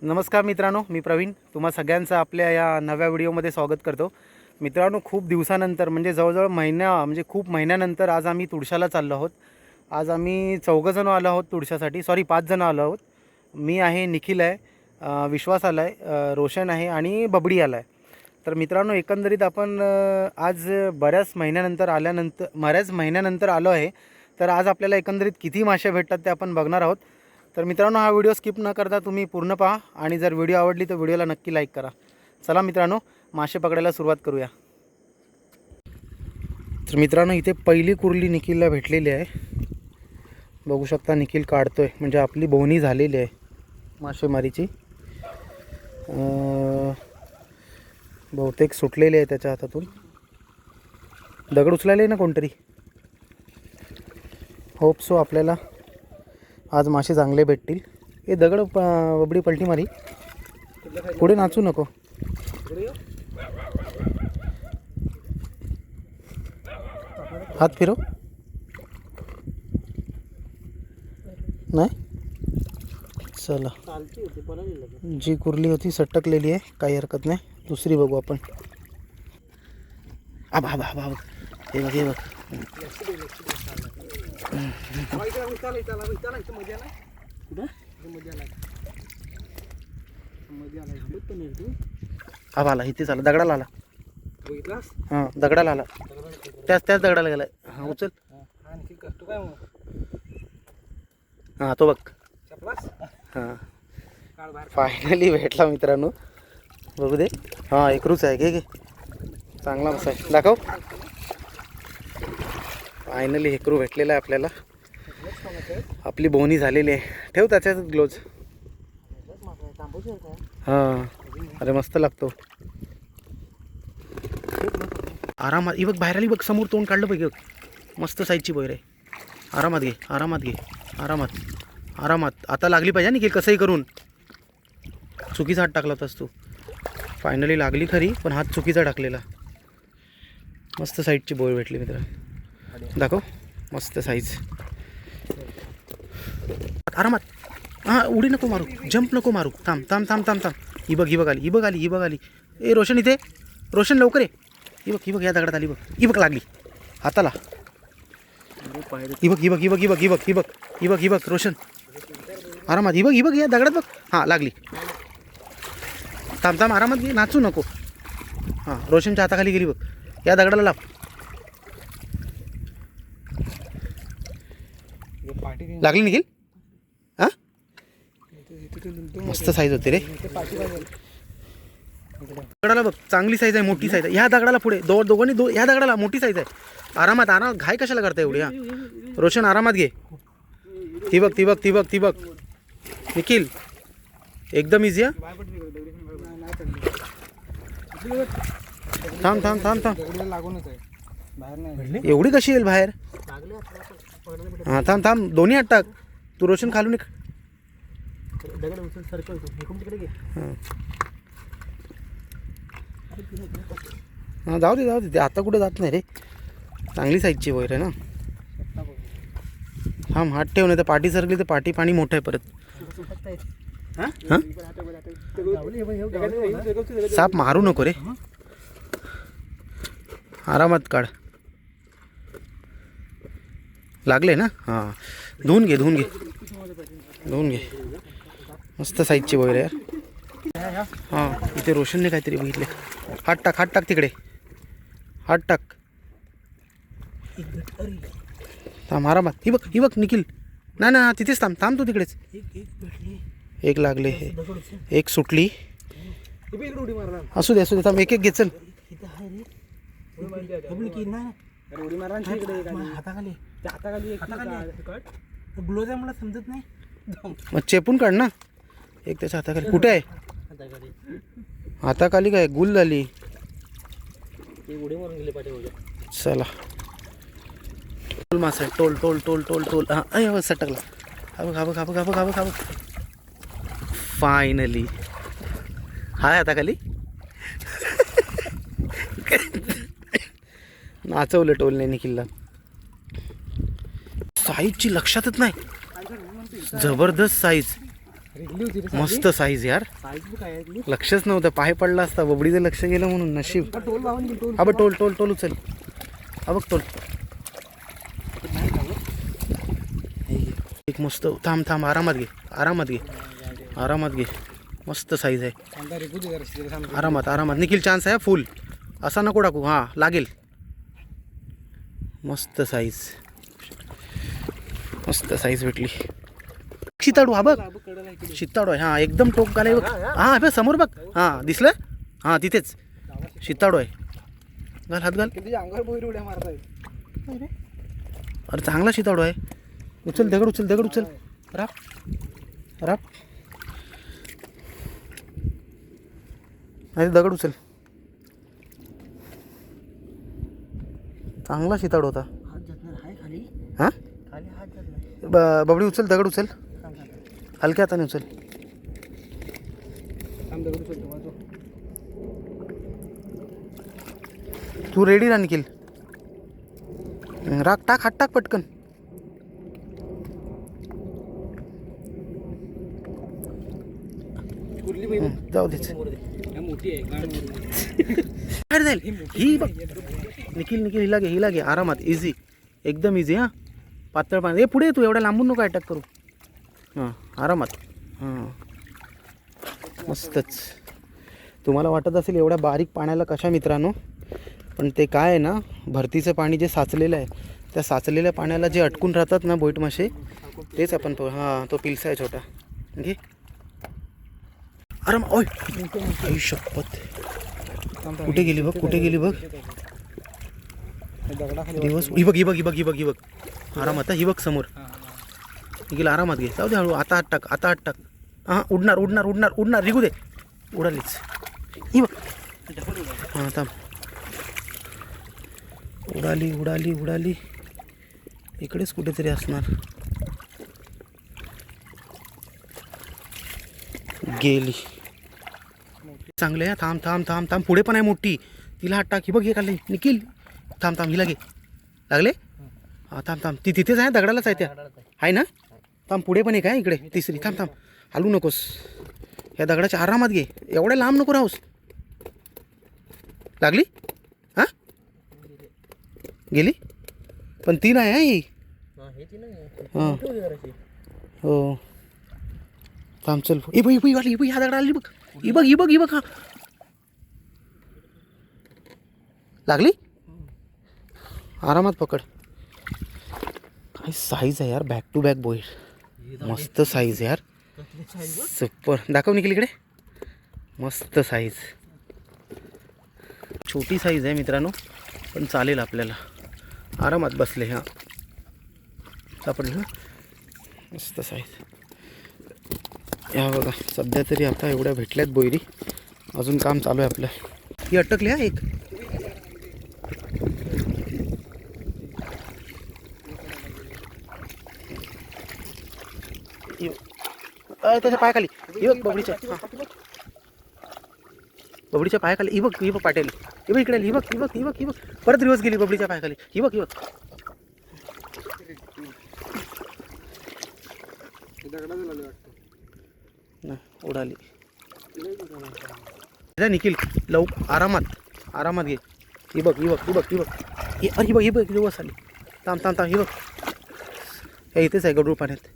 नमस्कार मित्रांनो, मी प्रवीण तुम्हा सगळ्यांचं आपल्या या नव्या व्हिडिओमध्ये स्वागत करतो. मित्रांनो, खूप दिवसानंतर म्हणजे जवळजवळ खूप महिन्यानंतर आज आम्ही तुळशाला चाललो आहोत. आज आम्ही 4 जण आलो आहोत तुळशासाठी. 5 जण आलो आहोत. मी आहे, निखिल आहे, विश्वास आला आहे, रोशन आहे आणि बबडी आला आहे. तर मित्रांनो, एकंदरीत आपण आज बऱ्याच महिन्यानंतर आलो आहे. तर आज आपल्याला एकंदरीत किती मासे भेटतात ते आपण बघणार आहोत. तर मित्रांनो, हा व्हिडिओ स्किप न करता तुम्ही पूर्ण पहा आणि जर व्हिडिओ आवडली तर व्हिडिओला नक्की लाईक करा. चला मित्रांनो, मासे पकडायला सुरुवात करूया. तर मित्रांनो, इथे पहिली कुर्ली निखिलला भेटलेली आहे. बघू शकता, निखिल काढतोय म्हणजे आपली बोहणी झालेली आहे मासेमारीची. बहुतेक सुटलेली आहे त्याच्या हातातून. दगड उचलायला आहे ना कोणतरी. होप सो आपल्याला आज मासे चांगले भेटतील. हे दगड बबडी पलटी मारी, पुढे नाचू नको. हात फिरव. नाही, चला. जी कुर्ली होती सटकलेली आहे, काही हरकत नाही. दुसरी बघू आपण. आबा आबा आबा, हे बघ हे बघ. आबा आला, इथे चाला, दगडाला आला. हां, दगडाला आला. त्याच दगडाला गेलाय. हां, उचल. हां, तो बघ. हां, फायनली भेटला मित्रांनो. बघू दे. हां, एकरूच आहे. घे घे, चांगला मस्त आहे. दाखव. फायनली हेकरू भेटलेला आहे आपल्याला. आपली बोहणी झालेली आहे. ठेव त्याच्यात ग्लोज. हां, अरे मस्त लागतो. आरामात. ही बघ बाहेर आली बघ, समोर तोंड काढलं बघ. मस्त साईजची बोयर आहे. आरामात घे, आरामात घे, आरामात आरामात. आता लागली पाहिजे ना की कसंही करून. चुकीचा हात टाकला होतास तू. फायनली लागली खरी, पण हात चुकीचा टाकलेला. मस्त साईजची बोयर भेटली मित्र. दाखव. मस्त साईज. आरामात. हां, उडी नको मारू, जंप नको मारू. थांब थांब थांब थांब थांब. ही बघ, ही बघ आली, ही बघ आली, ही बघ आली. ए रोशन, इथे रोशन, लवकर ये. ही बघ, ही बघ, या दगडात आली बघ. ही बघ, लागली हाताला. ही बघ, ही बघ, ही बघ, ही बघ, ही बघ, ही बघ, ही बघ, ही बघ रोशन. आरामात. ही बघ, ही बघ, या दगडात बघ. हां, लागली. थांब थांब, आरामात घे, नाचू नको. हां, रोशनच्या हाताखाली गेली बघ. या दगडाला लाव. लागली निघेल. हां, मस्त साईज होते रे. दगडाला बघ, चांगली साईज आहे, मोठी साईज आहे. ह्या दगडाला पुढे दोघांनी ह्या दगडाला मोठी साईज आहे. आरामात आरामात. घाय कशाला करता एवढी. हां रोशन, आरामात घे. ती बघ, ती बघ, ती बघ, ती बघ. निखिल, एकदम इझी. हा, थांब थांब थांब थांब. एवढी कशी येईल बाहेर. हां, थांब थांब, दोन्ही हात टाक. तू रोशन खालून. हां, जाऊ दे जाऊ दे. ते आता कुठे जात नाही रे. चांगली साईजची वैर आहे ना. थांब, हात ठेव, नाही तर पाठी सरकली तर पाठी पाणी मोठं आहे परत. हां, साप मारू नको रे. आरामात काढ. लागले ना. हां, धुवून घे, धुवून घे, धुवून घे. मस्त साईजची वैर आहे यार. हां, इथे रोशनने काहीतरी बघितले. हात टाक, हात टाक तिकडे, हात टाक. थांब, आरामात. ही बघ, ही बघ निखिल. नाही ना, तिथेच थांब, थांब तू तिकडेच. एक लागले, एक सुटली. असू दे, असू दे. थांब, एक एक घे. चल. मला समजत नाही. मग चेपून काढ ना. एक त्याच्या हाताखाली. कुठे आहे. हाताखाली काय गुल झाली. चला, टोल मासा आहे. Toll toll toll toll toll. हां, सटकला. हा बघ, हा बघ, हा बघ, हा बघ, हा बघ, हा बघ. फायनली हाय हाताखाली. नाचवलं टोलने निखिलला. साईजची लक्षातच नाही. जबरदस्त साईज. मस्त साईज यार, लक्षच नव्हतं, पाय पडला असता, बबडीचं लक्ष गेलं म्हणून नशीब. हा बघ टोल टोल टोल उचल, हा बघ टोल. एक मस्त, थांब थांब, आरामात घे, आरामात घे, आरामात घे. मस्त साईज आहे, आरामात आरामात. निखिल चान्स आहे फुल, असा नको टाकू. हां लागेल. मस्त साईज, मस्त साईज भेटली. शिताडू, हा बघ शिताडू आहे. हां एकदम टोक गाला बघ. हां बघ समोर बघ, हां दिसलं. हां तिथेच शिताडू आहे. घाल हात घाल. अरे चांगला शिताडू आहे. उचल दगड, उचल दगड, उचल. राप राप, अरे दगड उचल. चांगला शिताडू होता. हां बबडी उचल, दगड उचल, हलक्या हाताने उचल. तू रेडी राहा निखिल. राख टाक, हात टाक पटकन. जाऊ देच, बाहेर जाईल ही बघ. निखिल निखिल, हिला घे, हिला घे, आरामात, इझी, एकदम इझी. हां पातळ पाणी. ए पुढे तू एवढ्या लांबून नको अटॅक करू. हां आरामात. हां मस्तच. तुम्हाला वाटत असेल एवढ्या बारीक पाण्याला कशा मित्रांनो, पण ते काय आहे ना, भरतीचं पाणी जे साचलेलं आहे, त्या साचलेल्या पाण्याला जे अटकून राहतात ना बोईट मासे, तेच आपण हां तो पिलसा आहे छोटा. घे आराम. ओय आई शपथ, कुठे गेली बघ, कुठे गेली बघ. दिवस ही बघ, ही बघ, ही बघ, ही बघ, ही बघ. आरामात, ही बघ समोर. गेला, आरामात घे. जाऊ दे हळू. आता हात टाक, आता हात टाक. हां उडणार उडणार उडणार उडणार, निघू दे. उडालीच ही बघ. हां थांब. उडाली उडाली उडाली, इकडेच कुठेतरी असणार. गेली. चांगले आहे. थांब थांब थांब थांब, पुढे पण आहे मोठी, तिला हात टाक. ही बघ, हे खाल्ली निखिल. थांब थांब, हिला घे. लागले. हां थांब थांब, ती तिथेच आहे, दगडालाच आहे त्या, आहे ना. थांब, पुढे पण एक आहे इकडे, तिसरी. थांब थांब, हलू नकोस. या दगडाच्या आरामात घे, एवढ्या लांब नको राहूस. लागली. हां गेली, पण ती नाही आहे ही. हां हो थांब चल. ही बघ, ही बघ, ही बघ, ह्या दगडा आली बघ. ही बघ, ही बघ, ही बघ. हां लागली. आरामात पकड. काय साईज आहे यार, बॅक टू बॅक बोईड. मस्त साईज यार, सुपर. दाखव निखिल इकडे. मस्त साईज, छोटी साईज आहे मित्रांनो, पण चालेल आपल्याला. आरामात बसले. हां सापडले ना, मस्त साईज. या बघा, सध्या तरी आता एवढ्या भेटल्यात बोयरी, अजून काम चालू आहे आपलं. ही अटकली हा एक. त्याच्या पायाखाली ही बघ, बबडीच्या. बबडीच्या पायाखाली ही बघ, ही बघ पाटेल. ही बघ इकडे, ही बघ, ही बघ, ही बघ, ही बघ. परत रिवर्स गेली बबडीच्या पायाखाली. ही बघ, ही बघ. उडाली. निखिल लव, आरामात आरामात घे. ही बघ, ही बघ, ही बघ, ही बघ. अरे ही बघ, ही बघ, दिवस आली. थांब थांब थांब, ही बघ, हे इथेच आहे गडूळ पाण्यात.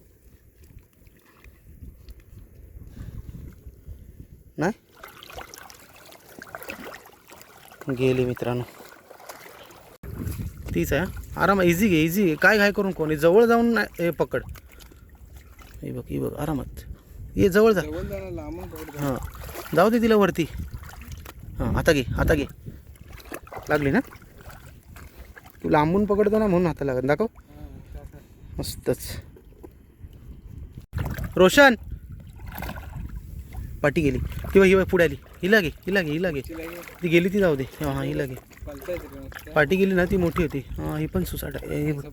नाही गेली मित्रांनो, तीच आहे. आरामात, इझी घे, इझी घे. काय घाय करून कोणी जवळ जाऊन हे पकड. हे बघ, ही बघ, आरामात ये, जवळ जा. हां जाऊ दे तिला वरती. हां आता घे, आता घे. लागली ना, तू लांबून पकडतो ना म्हणून हाता लागत. दाखव. मस्तच. रोशन पाठी गेली. किंवा ही पुढे आली. हिला घे, हिला घे, हिला घे. ती गेली, ती जाऊ दे. हां हिला घे. पाठी गेली ना, ती मोठी होती. हां ही पण सुसाट आहे. ही बघ,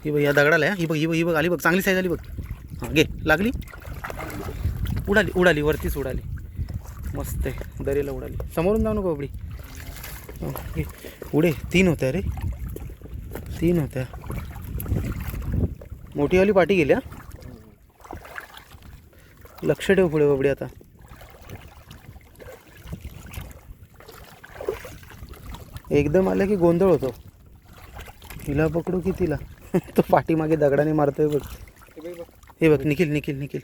ही बघ, या दगडाला आहे. ही बघ, ही बघ, ही बघ आली बघ, चांगली साईज आली बघ. हां घे, लागली. उडाली, उडाली, वरतीच उडाली. मस्त आहे, दरीला उडाली. समोरून जाऊ नको बबडी. घे पुढे. 3 होत्या रे, 3 होत्या. मोठीवाली पाठी गेली. हां लक्ष ठेव पुढे बबडी आता. एकदम आलं की गोंधळ होतो. हिला पकडू की तिला? तो पाठीमागे दगडाने मारतोय बघ. हे बघ निखिल निखिल निखिल,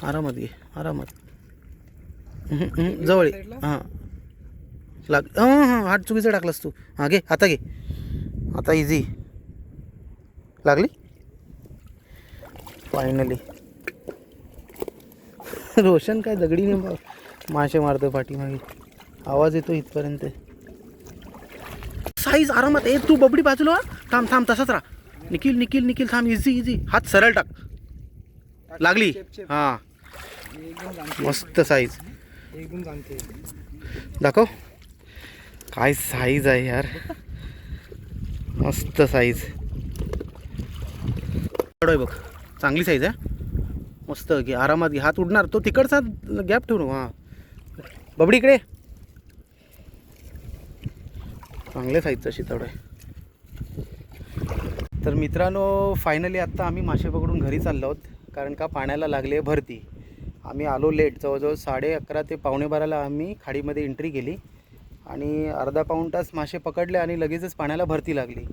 आरामात घे आरामात. जवळ ये. हां लाग. हां हात चुकीचं टाकलास तू. हां घे आता घे. आता इझी लागली फायनली. रोशन काय दगडीने मासे मारतोय पाठीमागे, आवाज येतो इथपर्यंत. साईज आरामात. ए तू बबडी बाजूला थांब थांब तसाच राहा. निखिल निखिल निखिल थांब. Easy easy. हात सरळ टाक. लागली. हां मस्त साईज. दाखव काय साईज आहे यार, मस्त साईज. बघ चांगली साईज आहे. मस्त घे आरामात घे. हात उडणार तो तिकडचा गॅप ठेवू. हां बबडी इकडे. चांगल्या साईजचा शितवड आहे. तर मित्रांनो फायनली आत्ता आम्ही मासे पकडून घरी चाललो आहोत, कारण का पाण्याला लागली आहे भरती. आम्ही आलो लेट, जवळजवळ 11:30 ते 11:45 आम्ही खाडीमध्ये एंट्री केली आणि अर्धा पाऊण तास मासे पकडले आणि लगेचच पाण्याला भरती लागली.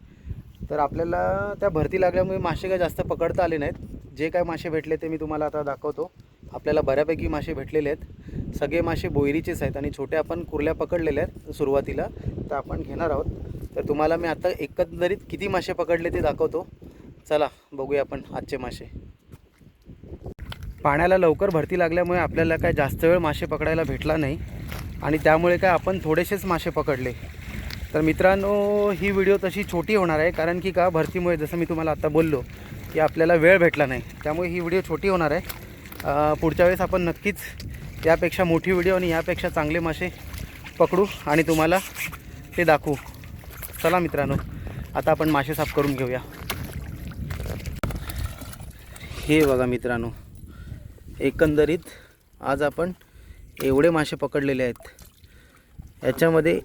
तर आपल्याला त्या भरती लागल्यामुळे मासे काय जास्त पकडता आले नाहीत. जे काय मासे भेटले ते मी तुम्हाला आता दाखवतो. आपल्याला बऱ्यापैकी मासे भेटलेले आहेत. सगळे मासे बोयरीचेच आहेत आणि छोटे आपण कुर्ल्या पकडलेल्या आहेत सुरुवातीला, तर आपण घेणार आहोत. तर तुम्हाला मी आता एकंदरीत किती मासे पकडले ते दाखवतो. चला बघूया आपण आजचे मासे. पाण्याला लवकर भरती लागल्यामुळे आपल्याला काय जास्त वेळ मासे पकडायला भेटला नाही आणि त्यामुळे काय आपण थोडेसेच मासे पकडले. तर मित्रांनो ही व्हिडिओ तशी छोटी होणार आहे, कारण की का भरतीमुळे जसं मी तुम्हाला आता बोललो की आपल्याला वेळ भेटला नाही, त्यामुळे ही व्हिडिओ छोटी होणार आहे. पुढच्या वेळेस आपण नक्कीच यापेक्षा मोठी व्हिडिओ आणि यापेक्षा चांगले मासे पकडू आणि तुम्हाला ते दाखवू. चला मित्रांनो आता आपण मासे साफ करून घेऊया. हे बघा मित्रांनो, एकंदरीत आज आपण एवढे मासे पकडलेले आहेत. याच्यामध्ये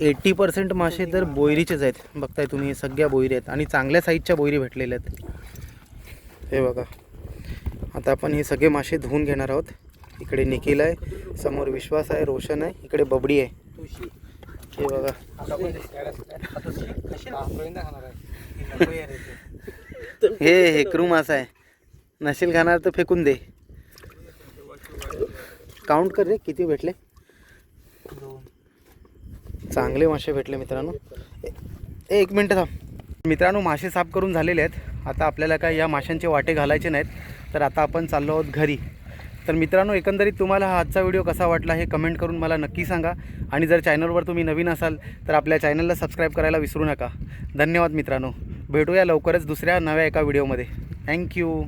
80% मासे तर बोयरीचेच आहेत. बघताय तुम्ही सगळ्या बोयरी आहेत आणि चांगल्या साईजच्या बोयरी भेटलेल्या आहेत. हे बघा आता आपण हे सगळे मासे धुवून घेणार आहोत. इकडे निखिल आहे, समोर विश्वास आहे, रोशन आहे, इकडे बबडी आहे. हे बघा हे हेकरू मासा आहे. नशील खाणार तर फेकून दे. काउंट कर रे किती भेटले. चांगले मासे भेटले मित्रांनो. एक मिनटं थांब. मित्रांनो मासे साफ करून झालेले आहेत. आता आपल्याला काय या माशांचे वाटे घालायचे नाहीत, तर आता आपण चाललो आहोत घरी. तर मित्रांनो एकंदरीत तुम्हाला हा आजचा व्हिडिओ कसा वाटला हे कमेंट करून मला नक्की सांगा आणि जर चॅनलवर तुम्ही नवीन असाल तर आपल्या चॅनलला सबस्क्राईब करायला विसरू नका. धन्यवाद मित्रांनो. भेटूया लवकरच दुसऱ्या नव्या एका व्हिडिओमध्ये. थँक्यू.